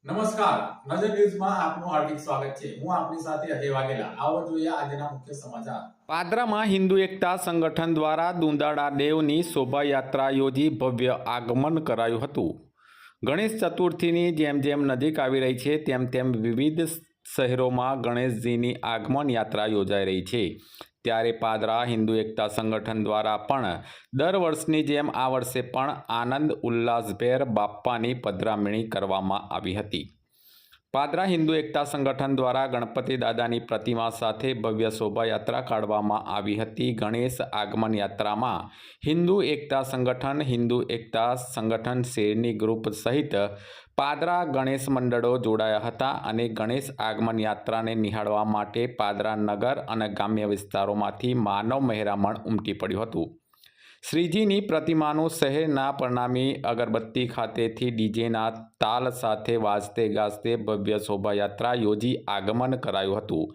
નમસ્કાર, નજર ન્યૂઝમાં આપનું હાર્દિક સ્વાગત છે। હું આપની સાથે અજય વાઘેલા। આવો જોઈએ આજના મુખ્ય સમાચાર। પાદરામાં હિન્દુ એકતા સંગઠન દ્વારા દુંદાળા દેવની શોભાયાત્રા યોજી ભવ્ય આગમન કરાયું હતું। ગણેશ ચતુર્થીની જેમ નજીક આવી રહી છે તેમ વિવિધ શહેરોમાં ગણેશજીની આગમન યાત્રા યોજાઈ રહી છે। ત્યારે પાદરા હિન્દુ એકતા સંગઠન દ્વારા પણ દર વર્ષની જેમ આ વર્ષે પણ આનંદ ઉલ્લાસભેર બાપ્પાની પધરામણી કરવામાં આવી હતી। પાદરા હિન્દુ એકતા સંગઠન દ્વારા ગણપતિ દાદાની પ્રતિમા સાથે ભવ્ય શોભાયાત્રા કાઢવામાં આવી હતી। ગણેશ આગમન યાત્રામાં હિન્દુ એકતા સંગઠન શેરની ગ્રુપ સહિત પાદરા ગણેશ મંડળો જોડાયા હતા અને ગણેશ આગમન યાત્રાને નિહાળવા માટે પાદરા નગર અને ગ્રામ્ય વિસ્તારોમાંથી માનવ મહેરામણ ઉમટી પડ્યું હતું। શ્રીજીની પ્રતિમાનું શહેરના પરનામી અગરબત્તી ખાતેથી ડીજેના તાલ સાથે વાજતે ગાજતે ભવ્ય શોભાયાત્રા યોજી આગમન કરાયું હતું।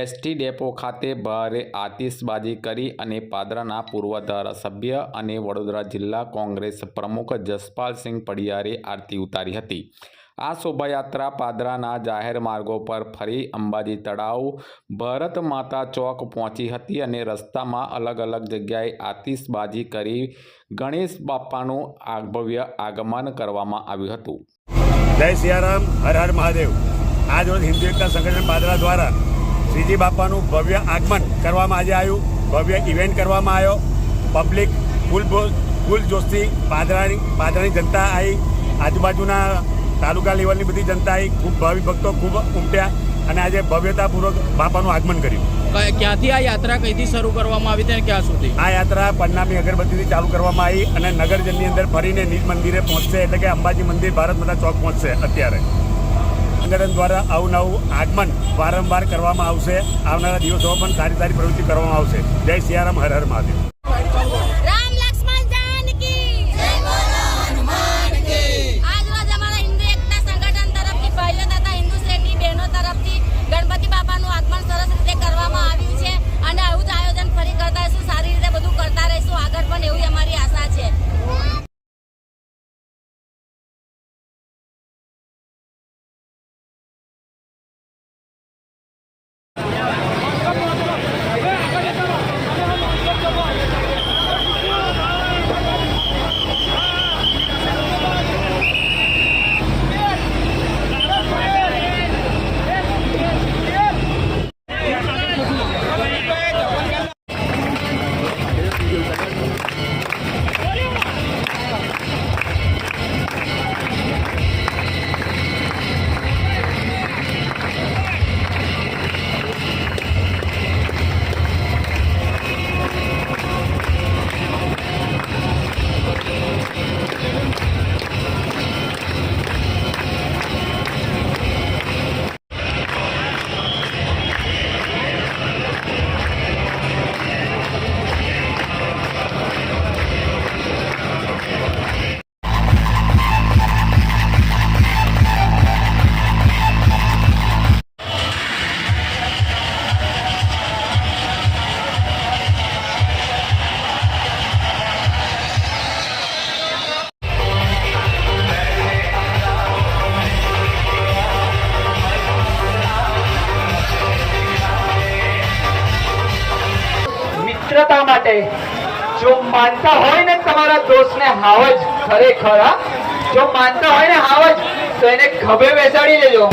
એસટી ડેપો ખાતે ભારે આતિશબાજી કરી અને પાદરાના પૂર્વ ધારાસભ્ય અને વડોદરા જિલ્લા કોંગ્રેસ પ્રમુખ જસપાલસિંહ પડિયારે આરતી ઉતારી હતી। આ શોભાયાત્રા પાદરાના જાહેર માર્ગો પર ફરી અંબાજી તળાવ, ભરત માતા ચોક પહોંચી હતી અને રસ્તામાં અલગ અલગ જગ્યાએ આતિશબાજી કરી ગણેશ બાપ્પાનું ભવ્ય આગમન કરવામાં આવ્યું હતું। જય સિયારામ, હર હર મહાદેવ। આજ રોજ હિન્દુ એકતા સંગઠન પાદરા દ્વારા શ્રીજી બાપાનું ભવ્ય આગમન કરવામાં આજે આવ્યું। ભવ્ય ઇવેન્ટ કરવામાં આવ્યો। પબ્લિક ફૂલ જોશથી પાદરાની જનતા આવી, આજુબાજુના તાલુકા લેવલની બધી જનતા આવી, ખૂબ ભાવિ ભક્તો ખૂબ ઉમટ્યા અને આજે ભવ્યતાપૂર્વક બાપાનું આગમન કર્યું। ક્યાંથી આ યાત્રા કઈથી શરૂ કરવામાં આવી હતી અને ક્યાં સુધી? આ યાત્રા પરનામી અગરબત્તીથી ચાલુ કરવામાં આવી અને નગરજનની અંદર ફરીને નિજ મંદિરે પહોંચશે, એટલે કે અંબાજી મંદિર, ભારત માતા ચોક પહોંચશે। અત્યારે સંગઠન દ્વારા અવનવું આગમન વારંવાર કરવામાં આવશે। આવનારા દિવસોમાં પણ સારી પ્રવૃત્તિ કરવામાં આવશે। જય સિયારામ, હર હર મહાદેવ। ગણપતિ બાપાનું આગમન સરસ રીતે કરવામાં આવ્યું છે અને આવું જ આયોજન ફરી કરતા રહીશું, સારી રીતે બધું કરતા રહીશું આગળ પણ, એવી અમારી આશા છે। મિત્રતા માટે જો માનતા હોય ને તમારા દોસ્તને હાવજ, ખરેખર જો માનતા હોય ને હાવજ, તો એને ખભે બેસાડી લેજો।